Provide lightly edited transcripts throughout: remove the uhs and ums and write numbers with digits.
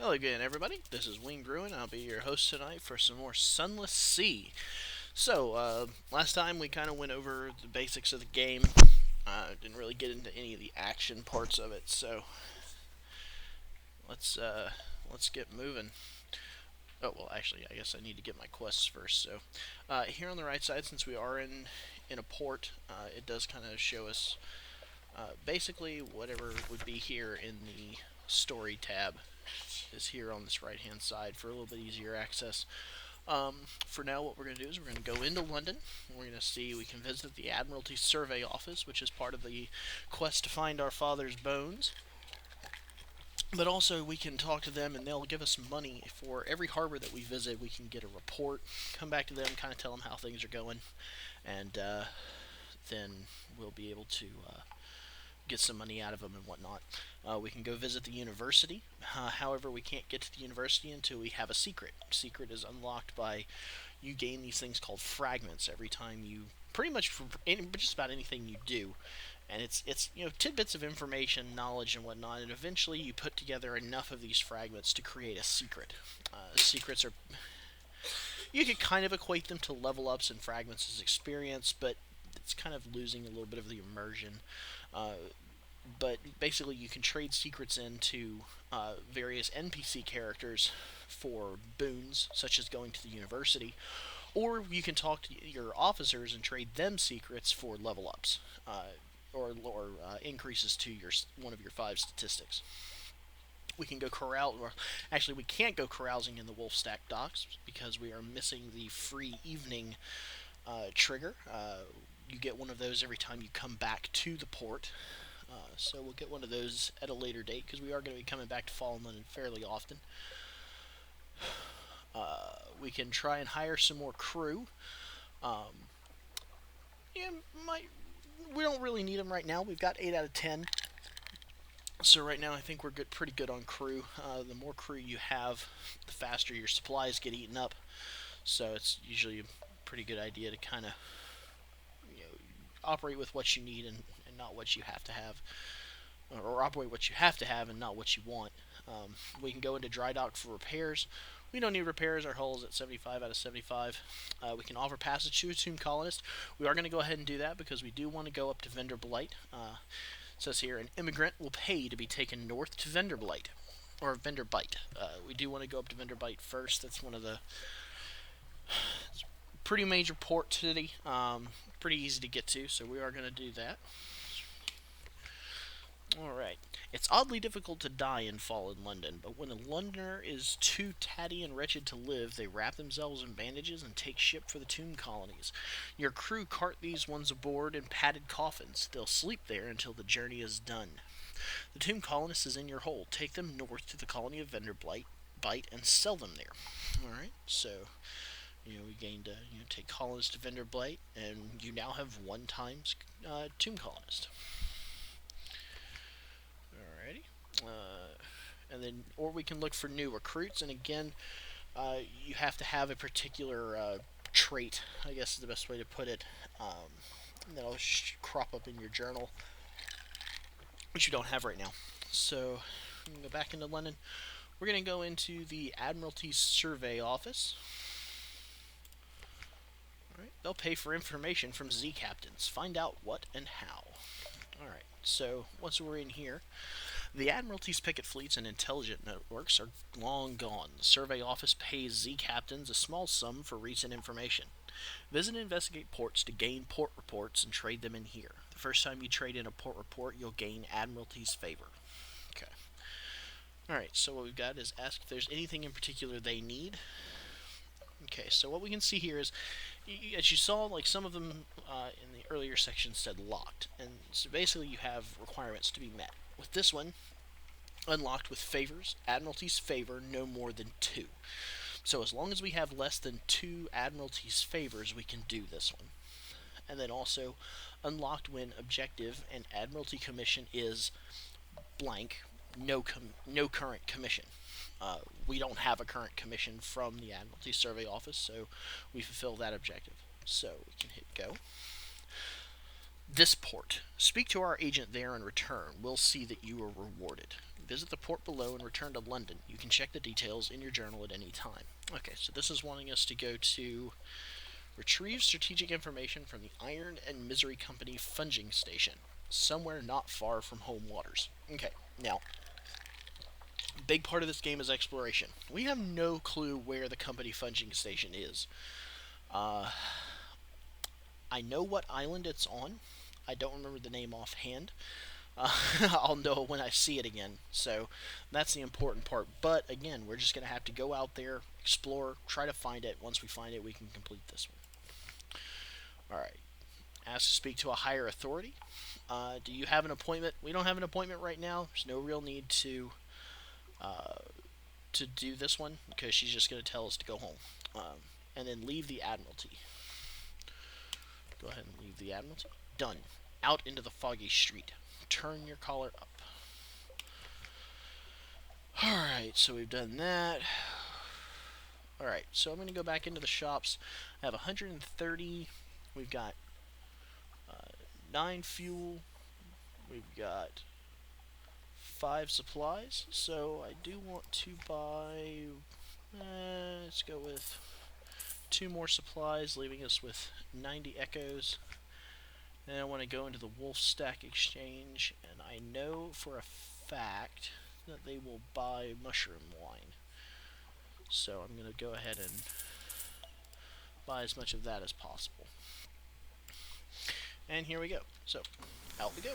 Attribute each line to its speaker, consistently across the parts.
Speaker 1: Hello again, everybody. This is Wing Gruen. I'll be your host tonight for some more Sunless Sea. Last time we kind of went over the basics of the game. Didn't really get into any of the action parts of it. Let's uh, let's get moving. Oh well, actually, I guess I need to get my quests first. Here on the right side, since we are in a port, it does kind of show us basically whatever would be here in the story tab is here on this right hand side for a little bit easier access. For now, what we're going to do is we're going to go into London. We're going to see we can visit the Admiralty Survey Office, which is part of the quest to find our father's bones. But also, we can talk to them, and they'll give us money for every harbor that we visit. We can get a report, come back to them, kind of tell them how things are going, and then we'll be able to get some money out of them and whatnot. We can go visit the university. However, we can't get to the university until we have a secret. Secret is unlocked by you gain these things called fragments every time you, pretty much for just about anything you do. And it's tidbits of information, knowledge, and whatnot. And eventually, you put together enough of these fragments to create a secret. Secrets are, you could kind of equate them to level ups, and fragments as experience, but it's kind of losing a little bit of the immersion. Uh, but basically, you can trade secrets into various NPC characters for boons, such as going to the university, or you can talk to your officers and trade them secrets for level ups, or increases to your one of your 5 statistics. We can go corral, or actually, we can't go carousing in the Wolfstack docks because we are missing the free evening trigger. You get one of those every time you come back to the port. So we'll get one of those at a later date because we are going to be coming back to Fallen London fairly often. We can try and hire some more crew. Um, yeah, we don't really need them right now. We've got 8 out of 10. So right now I think we're pretty good on crew. The more crew you have, the faster your supplies get eaten up. So it's usually a pretty good idea to kind of operate with what you need and not what you have to have, or operate what you have to have and not what you want. We can go into dry dock for repairs. We don't need repairs. Our hull is at 75 out of 75. We can offer passage to a tomb colonist. We are going to go ahead and do that because we do want to go up to Vendor Blight. It says here, an immigrant will pay to be taken north to Vendor Blight, or Vendor Bite. We do want to go up to Vendor Bite first. That's one of the pretty major port city. Pretty easy to get to, so we are going to do that. Alright. It's oddly difficult to die in Fallen London, but when a Londoner is too tatty and wretched to live, they wrap themselves in bandages and take ship for the tomb colonies. Your crew cart these ones aboard in padded coffins. They'll sleep there until the journey is done. The tomb colonist is in your hold. Take them north to the colony of Vendor Bite, and sell them there. Alright, so we gained take colonists to Vendor Blight, and you now have 1 times tomb colonist. Alrighty, and then or we can look for new recruits, and again, you have to have a particular trait, I guess is the best way to put it. That'll crop up in your journal, which you don't have right now. So we can go back into London. We're going to go into the Admiralty Survey Office. Alright, they'll pay for information from Z captains. Find out what and how. Alright, so once we're in here, the Admiralty's picket fleets and intelligence networks are long gone. The survey office pays Z captains a small sum for recent information. Visit and investigate ports to gain port reports and trade them in here. The first time you trade in a port report, you'll gain Admiralty's favor. Okay. Alright, so what we've got is ask if there's anything in particular they need. Okay, so what we can see here is, as you saw, like some of them in the earlier section said locked, and so basically you have requirements to be met. With this one, unlocked with favors, Admiralty's favor no more than 2. So as long as we have less than 2 Admiralty's favors, we can do this one. And then also, unlocked when objective and Admiralty commission is blank, no current commission. We don't have a current commission from the Admiralty Survey Office, so we fulfill that objective. So we can hit go. This port. Speak to our agent there and return. We'll see that you are rewarded. Visit the port below and return to London. You can check the details in your journal at any time. Okay, so this is wanting us to go to retrieve strategic information from the Iron and Misery Company funging station, somewhere not far from home waters. Okay, now, big part of this game is exploration. We have no clue where the company funging station is. Uh, I know what island it's on. I don't remember the name offhand. I'll know when I see it again. So that's the important part. But again, we're just going to have to go out there, explore, try to find it. Once we find it, we can complete this one. Alright. Ask to speak to a higher authority. Do you have an appointment? We don't have an appointment right now. There's no real need to do this one because she's just going to tell us to go home. And then leave the Admiralty. Go ahead and leave the Admiralty. Done. Out into the foggy street. Turn your collar up. Alright, so we've done that. Alright, so I'm going to go back into the shops. I have 130. We've got 9 fuel. We've got 5 supplies. So I do want to buy... let's go with 2 more supplies, leaving us with 90 echoes. Then I want to go into the Wolf Stack Exchange, and I know for a fact that they will buy mushroom wine. So I'm going to go ahead and buy as much of that as possible. And here we go. So, out we go.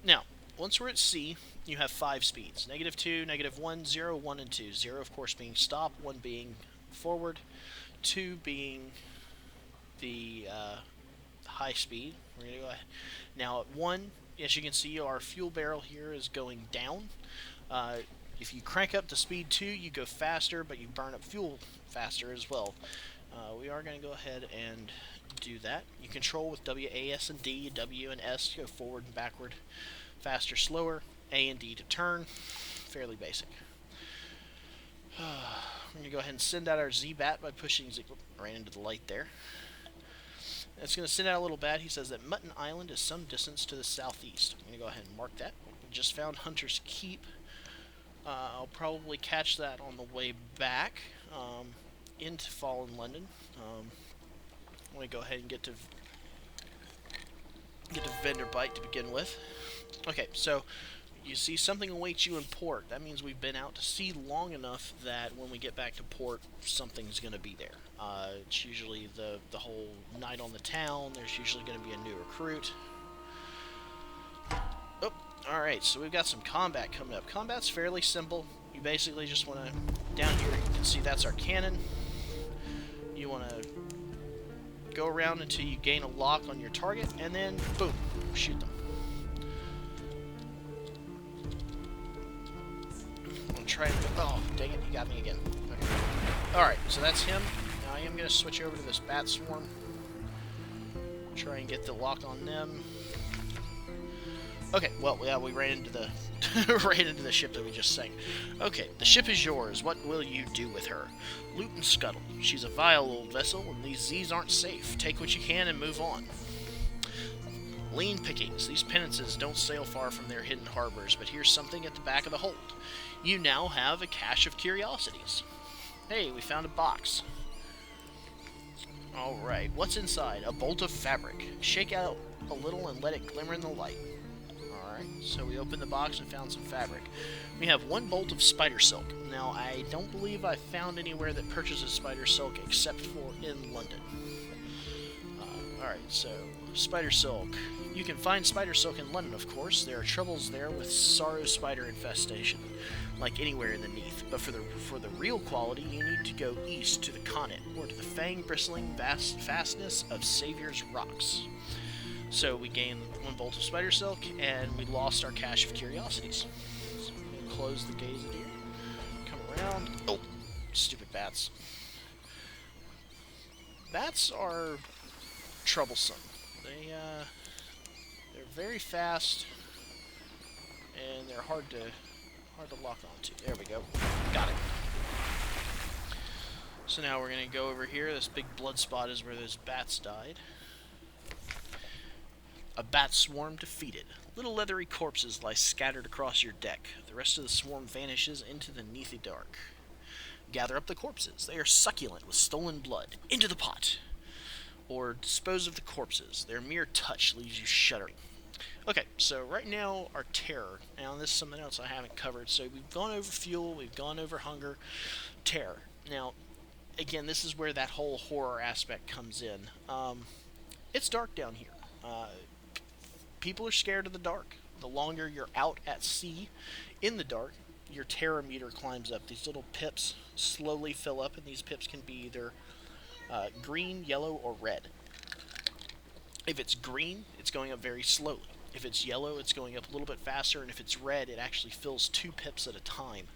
Speaker 1: Now, once we're at sea, you have 5 speeds. -2, -1, 0, 1, and 2. 0, of course, being stop, 1 being forward, 2 being the high speed. We're going to go ahead. Now, at 1, as you can see, our fuel barrel here is going down. If you crank up to speed 2, you go faster, but you burn up fuel faster as well. We are going to go ahead and do that. You control with W, A, S, and D. W and S to go forward and backward, faster, slower. A and D to turn. Fairly basic. We're going to go ahead and send out our Z-Bat by pushing Z. Ran into the light there. It's going to send out a little bat. He says that Mutton Island is some distance to the southeast. I'm going to go ahead and mark that. We just found Hunter's Keep. I'll probably catch that on the way back into Fallen London. I'm going to go ahead and get to Vendor Bite to begin with. Okay, so you see something awaits you in port. That means we've been out to sea long enough that when we get back to port, something's going to be there. It's usually the whole night on the town. There's usually going to be a new recruit. Oh, alright, so we've got some combat coming up. Combat's fairly simple. You basically just want to... Down here, you can see that's our cannon. You want to go around until you gain a lock on your target, and then, boom, shoot them. Try and... Oh, dang it, you got me again. Okay. Alright, so that's him. Now I am going to switch over to this Bat Swarm. Try and get the lock on them. Okay, well, yeah, we ran into the ran into the ship that we just sank. Okay, the ship is yours. What will you do with her? Loot and scuttle. She's a vile old vessel, and these Z's aren't safe. Take what you can and move on. Lean pickings. These penances don't sail far from their hidden harbors, but here's something at the back of the hold. You now have a cache of curiosities. Hey, we found a box. Alright, what's inside? A bolt of fabric. Shake out a little and let it glimmer in the light. Alright, so we opened the box and found some fabric. We have 1 bolt of spider silk. Now, I don't believe I found anywhere that purchases spider silk except for in London. Alright, so spider silk. You can find spider silk in London, of course. There are troubles there with sorrow spider infestation, like anywhere in the Neath. But for the real quality, you need to go east to the Continent, or to the fang-bristling fastness of Savior's Rocks. So we gained 1 bolt of spider silk, and we lost our cache of curiosities. So we're gonna close the gaze here. Come around. Oh, stupid bats. Bats are troublesome. They're very fast, and they're hard to lock onto. There we go. Got it. So now we're gonna go over here. This big blood spot is where those bats died. A bat swarm defeated. Little leathery corpses lie scattered across your deck. The rest of the swarm vanishes into the neathly dark. Gather up the corpses. They are succulent with stolen blood. Into the pot. Or dispose of the corpses. Their mere touch leaves you shuddering. Okay, so right now our terror. Now this is something else I haven't covered. So we've gone over fuel, we've gone over hunger, terror. Now, again, this is where that whole horror aspect comes in. It's dark down here. People are scared of the dark. The longer you're out at sea in the dark, your terror meter climbs up. These little pips slowly fill up, and these pips can be either green, yellow, or red. If it's green, it's going up very slowly. If it's yellow, it's going up a little bit faster, and if it's red, it actually fills 2 pips at a time.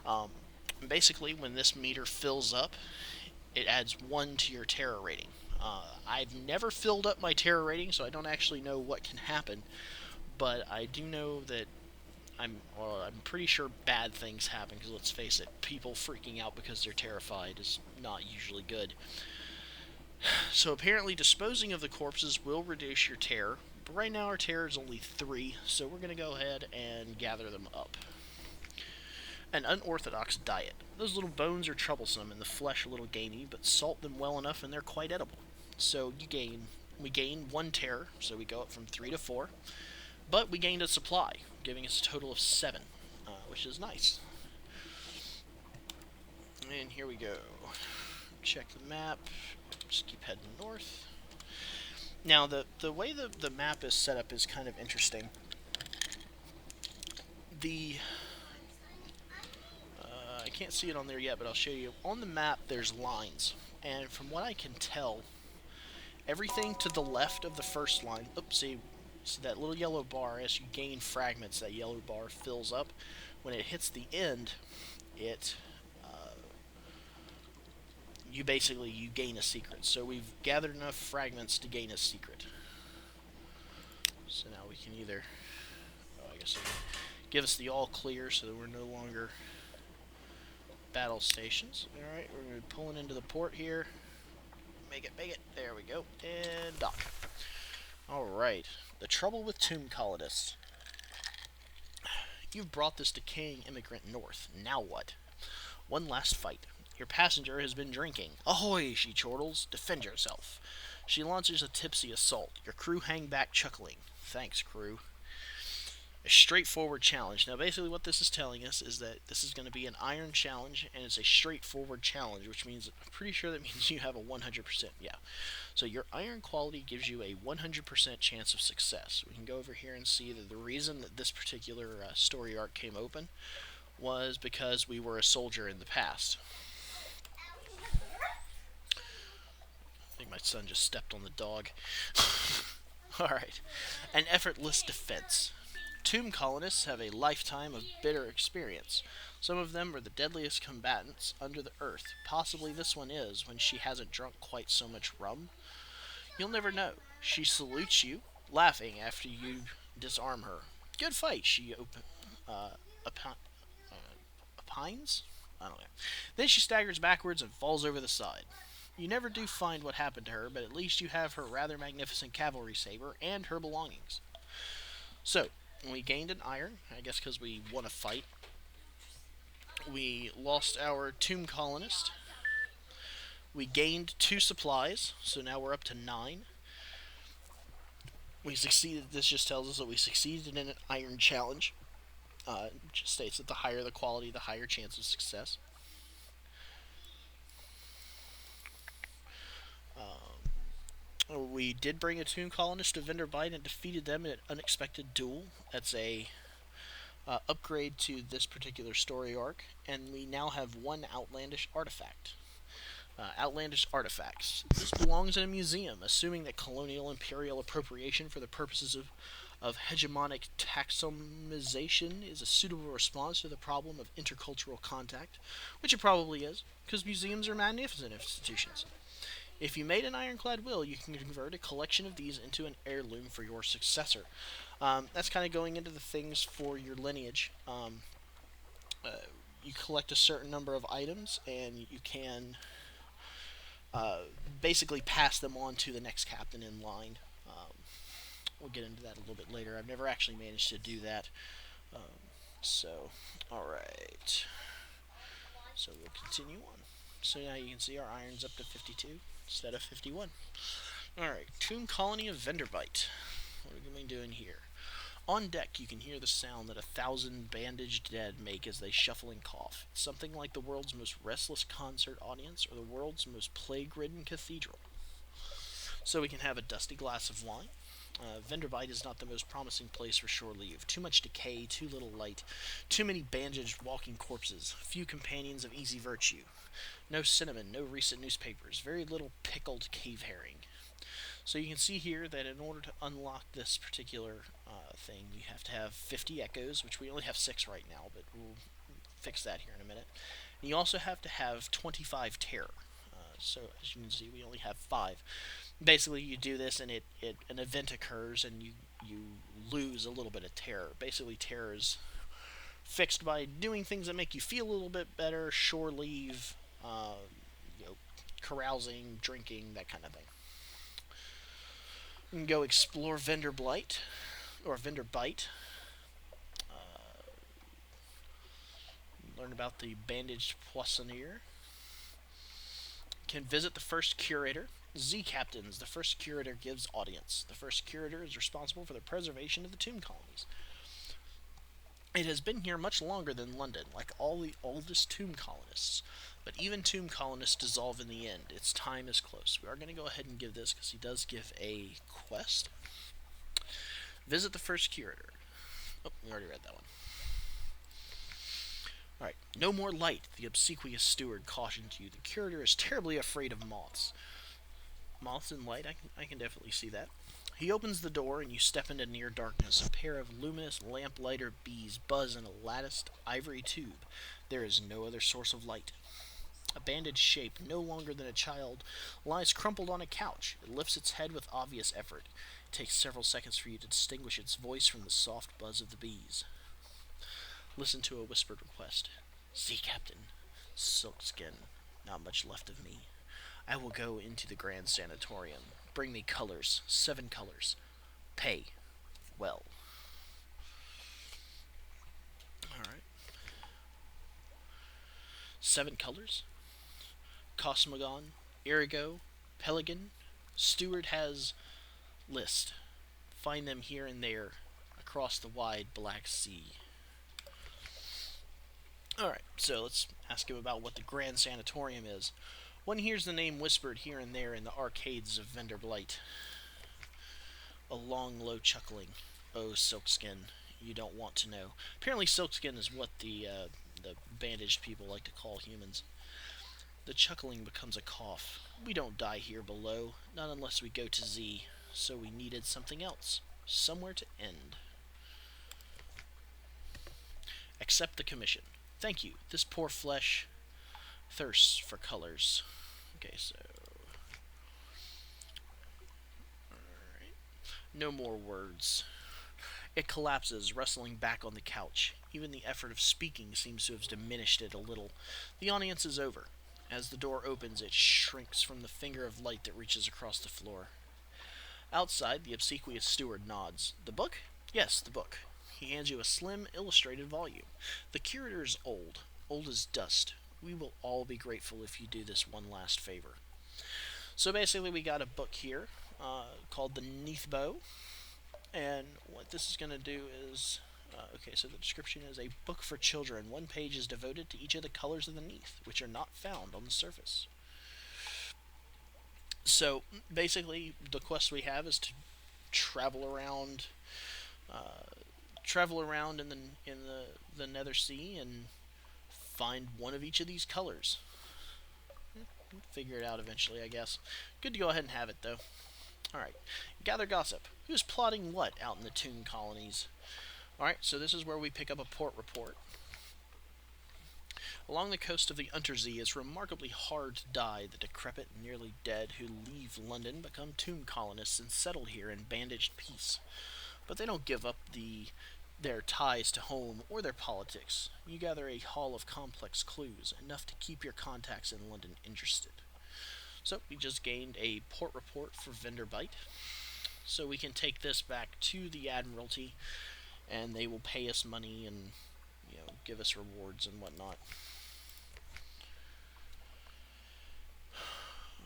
Speaker 1: Um, Basically, when this meter fills up, it adds 1 to your terror rating. I've never filled up my terror rating, so I don't actually know what can happen, but I do know that I'm pretty sure bad things happen, because let's face it, people freaking out because they're terrified is not usually good. So apparently disposing of the corpses will reduce your terror, but right now our terror is only 3, so we're going to go ahead and gather them up. An unorthodox diet. Those little bones are troublesome and the flesh a little gamey, but salt them well enough and they're quite edible. So we gain 1 terror, so we go up from 3 to 4, but we gained a supply, giving us a total of 7, which is nice. And here we go. Check the map. Just keep heading north. Now, the way the map is set up is kind of interesting. I can't see it on there yet, but I'll show you. On the map, there's lines, and from what I can tell, everything to the left of the first line, see that little yellow bar, as you gain fragments, that yellow bar fills up. When it hits the end, you gain a secret. So we've gathered enough fragments to gain a secret. So now we can either, I guess it'll give us the all clear so that we're no longer battle stations. Alright, we're going to be pulling into the port here. Make it. There we go. And dock. Alright. The trouble with tomb colonists. You've brought this decaying immigrant north. Now what? One last fight. Your passenger has been drinking. Ahoy, she chortles. Defend yourself. She launches a tipsy assault. Your crew hang back chuckling. Thanks, crew. A straightforward challenge. Now, basically what this is telling us is that this is going to be an iron challenge, and it's a straightforward challenge, which means, I'm pretty sure that means you have a 100%, yeah. So your iron quality gives you a 100% chance of success. We can go over here and see that the reason that this particular story arc came open was because we were a soldier in the past. I think my son just stepped on the dog. Alright. An effortless defense. Tomb colonists have a lifetime of bitter experience. Some of them are the deadliest combatants under the earth. Possibly this one is, when she hasn't drunk quite so much rum. You'll never know. She salutes you, laughing after you disarm her. Good fight, she opines? I don't know. Then she staggers backwards and falls over the side. You never do find what happened to her, but at least you have her rather magnificent cavalry saber and her belongings. So, we gained an iron, I guess because we won a fight. We lost our tomb colonist. We gained 2 supplies, so now we're up to 9. We succeeded, this just tells us that we succeeded in an iron challenge. It just states that the higher the quality, the higher chance of success. We did bring a tomb colonist to Vinderbite and defeated them in an unexpected duel. That's a upgrade to this particular story arc, and we now have 1 outlandish artifact. Outlandish artifacts. This belongs in a museum, assuming that colonial imperial appropriation for the purposes of hegemonic taxonomization is a suitable response to the problem of intercultural contact, which it probably is, because museums are magnificent institutions. If you made an ironclad will, you can convert a collection of these into an heirloom for your successor. That's kind of going into the things for your lineage. You collect a certain number of items, and you can basically pass them on to the next captain in line. we'll get into that a little bit later. I've never actually managed to do that. Um, so, alright. So we'll continue on. So now you can see our iron's up to 52 instead of 51. Alright, Tomb Colony of Venderbite. What are we doing here? On deck, you can hear the sound that 1,000 bandaged dead make as they shuffle and cough. It's something like the world's most restless concert audience or the world's most plague-ridden cathedral. So we can have a dusty glass of wine. Venderbite is not the most promising place for shore leave. Too much decay, too little light, too many bandaged walking corpses, few companions of easy virtue. No cinnamon, no recent newspapers, very little pickled cave herring. So you can see here that in order to unlock this particular thing, you have to have 50 echoes, which we only have 6 right now, but we'll fix that here in a minute. And you also have to have 25 terror. So as you can see, we only have 5. Basically, you do this and an event occurs and you lose a little bit of terror. Basically, terror is fixed by doing things that make you feel a little bit better, shore leave, carousing, drinking, that kind of thing. You can go explore Venderbite, or Venderbite. Learn about the bandaged poissonnier. Can visit the first curator. Z Captains. The first curator gives audience. The first curator is responsible for the preservation of the tomb colonies. It has been here much longer than London, like all the oldest tomb colonists. But even tomb colonists dissolve in the end. Its time is close. We are going to go ahead and give this because he does give a quest. Visit the first curator. Oh, we already read that one. Alright. No more light, the obsequious steward cautioned you. The curator is terribly afraid of moths. Moths and light, I can definitely see that. He opens the door and you step into near darkness. A pair of luminous lamplighter bees buzz in a latticed ivory tube. There is no other source of light. A bandaged shape, no longer than a child, lies crumpled on a couch. It lifts its head with obvious effort. It takes several seconds for you to distinguish its voice from the soft buzz of the bees. Listen to a whispered request. Sea Captain, Silkskin, not much left of me. I will go into the Grand Sanatorium. Bring me colors, 7 colors. Pay well. Alright. 7 colors. Cosmogon, Irigo, Pelican. Steward has list. Find them here and there across the wide Black Sea. Alright, so let's ask him about what the Grand Sanatorium is. One hears the name whispered here and there in the arcades of Venderbite. A long, low chuckling. Oh, Silkskin, you don't want to know. Apparently Silkskin is what the bandaged people like to call humans. The chuckling becomes a cough. We don't die here below, not unless we go to Z, so we needed something else. Somewhere to end. Accept the commission. Thank you. This poor flesh thirsts for colors. Okay, so... Alright. No more words. It collapses, wrestling back on the couch. Even the effort of speaking seems to have diminished it a little. The audience is over. As the door opens, it shrinks from the finger of light that reaches across the floor. Outside, the obsequious steward nods. The book? Yes, the book. He hands you a slim, illustrated volume. The curator is old as dust. We will all be grateful if you do this one last favor. So basically we got a book here called The Neathbow. And what this is going to do is... okay, so the description is a book for children. One page is devoted to each of the colors of the Neath, which are not found on the surface. So basically the quest we have is to travel around in the Nether Sea and find one of each of these colors. We'll figure it out eventually, I guess. Good to go ahead and have it, though. Alright. Gather gossip. Who's plotting what out in the tomb colonies? Alright, so this is where we pick up a port report. Along the coast of the Unterzee, it's remarkably hard to die. The decrepit, nearly dead, who leave London become tomb colonists and settle here in bandaged peace. But they don't give up their ties to home or their politics. You gather a haul of complex clues, enough to keep your contacts in London interested. So, we just gained a port report for Venderbite. so we can take this back to the Admiralty, and they will pay us money and give us rewards and whatnot.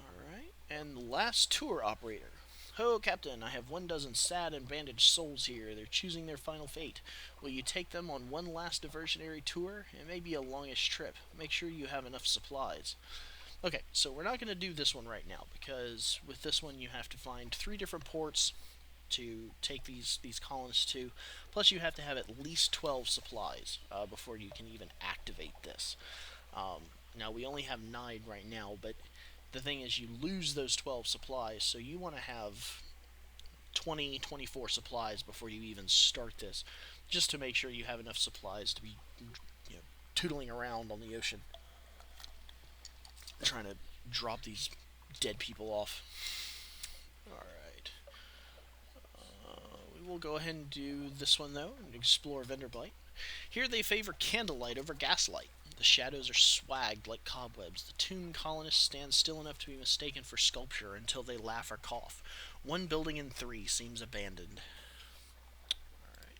Speaker 1: Alright, and the last tour operator. Ho, Captain, I have 12 sad and bandaged souls here. They're choosing their final fate. Will you take them on one last diversionary tour? It may be a longish trip. Make sure you have enough supplies. Okay, so we're not going to do this one right now, because with this one you have to find 3 different ports to take these colonists to. Plus you have to have at least 12 supplies before you can even activate this. Now we only have 9 right now, but the thing is you lose those 12 supplies, so you want to have 24 supplies before you even start this, just to make sure you have enough supplies to be tootling around on the ocean, trying to drop these dead people off. Alright. We will go ahead and do this one, though, and explore Venderblight. Here they favor candlelight over gaslight. The shadows are swagged like cobwebs. The tomb colonists stand still enough to be mistaken for sculpture until they laugh or cough. 1 building in 3 seems abandoned. Alright.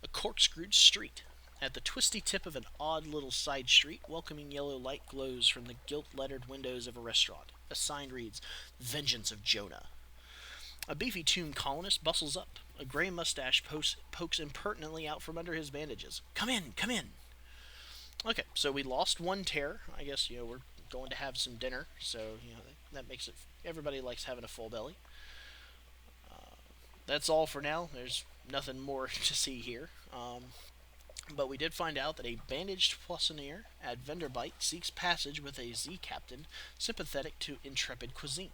Speaker 1: A corkscrewed street. At the twisty tip of an odd little side street, welcoming yellow light glows from the gilt-lettered windows of a restaurant. A sign reads, "Vengeance of Jonah." A beefy tomb colonist bustles up. A gray mustache pokes impertinently out from under his bandages. Come in, come in. Okay, so we lost 1 terror. I guess, we're going to have some dinner, so, that makes it... Everybody likes having a full belly. That's all for now. There's nothing more to see here. But we did find out that a bandaged poissonnier at Venderbight seeks passage with a Z captain sympathetic to intrepid cuisine.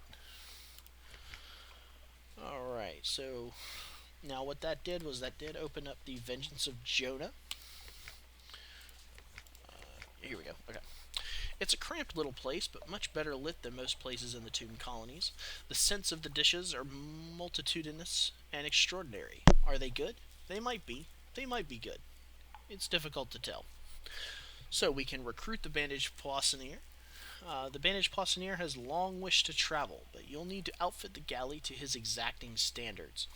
Speaker 1: Alright, so now what that did was that did open up the Vengeance of Jonah. Here we go. Okay. It's a cramped little place, but much better lit than most places in the tomb colonies. The scents of the dishes are multitudinous and extraordinary. Are they good? They might be. They might be good. It's difficult to tell. So we can recruit the bandaged poissonnier. The bandaged poissonnier has long wished to travel, but you'll need to outfit the galley to his exacting standards.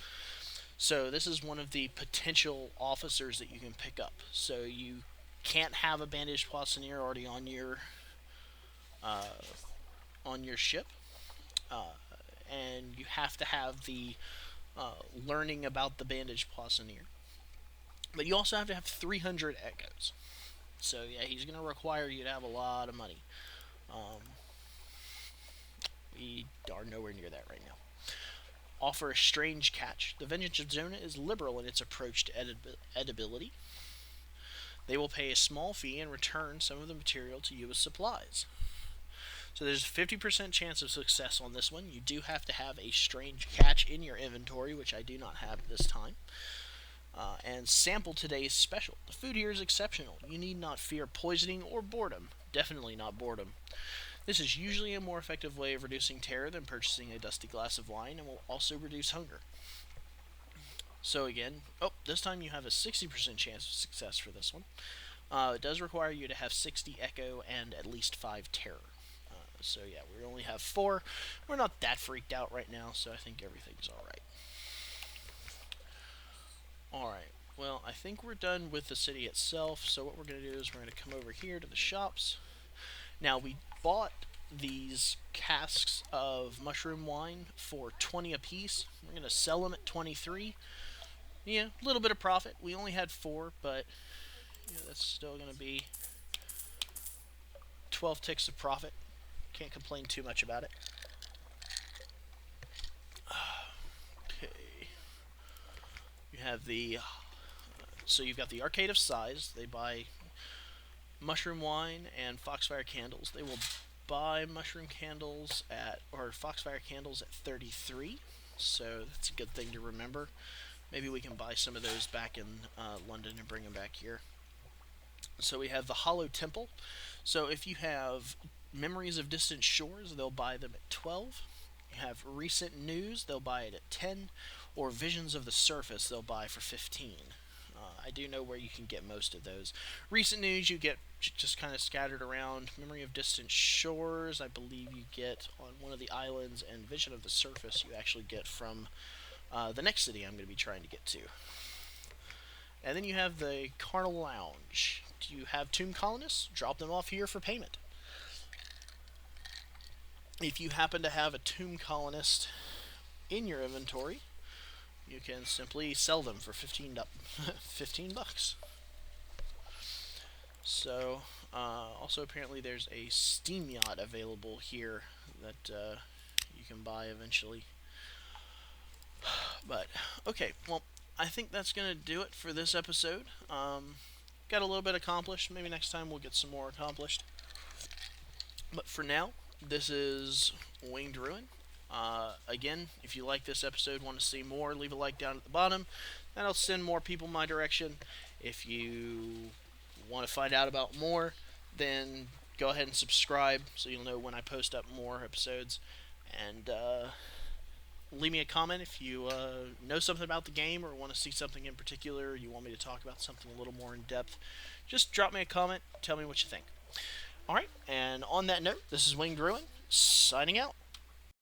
Speaker 1: So this is one of the potential officers that you can pick up. So you can't have a bandaged poissonnier already on your ship, and you have to have the learning about the bandaged poissonnier. But you also have to have 300 echoes. So yeah, he's going to require you to have a lot of money. We are nowhere near that right now. Offer a strange catch. The Vengeance of Jonah is liberal in its approach to edibility. They will pay a small fee and return some of the material to you as supplies. So there's a 50% chance of success on this one. You do have to have a strange catch in your inventory, which I do not have at this time. And sample today's special. The food here is exceptional. You need not fear poisoning or boredom. Definitely not boredom. This is usually a more effective way of reducing terror than purchasing a dusty glass of wine, and will also reduce hunger. So again, this time you have a 60% chance of success for this one. It does require you to have 60 echo and at least 5 terror. So yeah, we only have 4. We're not that freaked out right now, so I think everything's alright. Alright, well, I think we're done with the city itself, so what we're going to do is we're going to come over here to the shops. Now, we bought these casks of mushroom wine for 20 apiece. We're going to sell them at 23. Yeah, a little bit of profit. We only had 4, but that's still going to be 12 ticks of profit. Can't complain too much about it. Okay. You have the... so you've got the Arcade of Size. They buy mushroom wine and foxfire candles. They will buy mushroom candles or foxfire candles at 33. So that's a good thing to remember. Maybe we can buy some of those back in London and bring them back here. So we have the Hollow Temple. So if you have Memories of Distant Shores, they'll buy them at 12. You have Recent News, they'll buy it at 10. Or Visions of the Surface, they'll buy for 15. I do know where you can get most of those. Recent news you get just kind of scattered around. Memory of Distant Shores, I believe you get on one of the islands, and Vision of the Surface you actually get from the next city I'm going to be trying to get to. And then you have the Carnal Lounge. Do you have tomb colonists? Drop them off here for payment. If you happen to have a tomb colonist in your inventory, you can simply sell them for 15 bucks. So, also apparently there's a steam yacht available here that you can buy eventually. But, okay, well, I think that's going to do it for this episode. Got a little bit accomplished. Maybe next time we'll get some more accomplished. But for now, this is Winged Ruin. Again, if you like this episode, want to see more, leave a like down at the bottom. That'll send more people my direction. If you want to find out about more, then go ahead and subscribe so you'll know when I post up more episodes. And leave me a comment if you know something about the game or want to see something in particular, or you want me to talk about something a little more in depth. Just drop me a comment, tell me what you think. Alright, and on that note, this is Winged Ruin, signing out.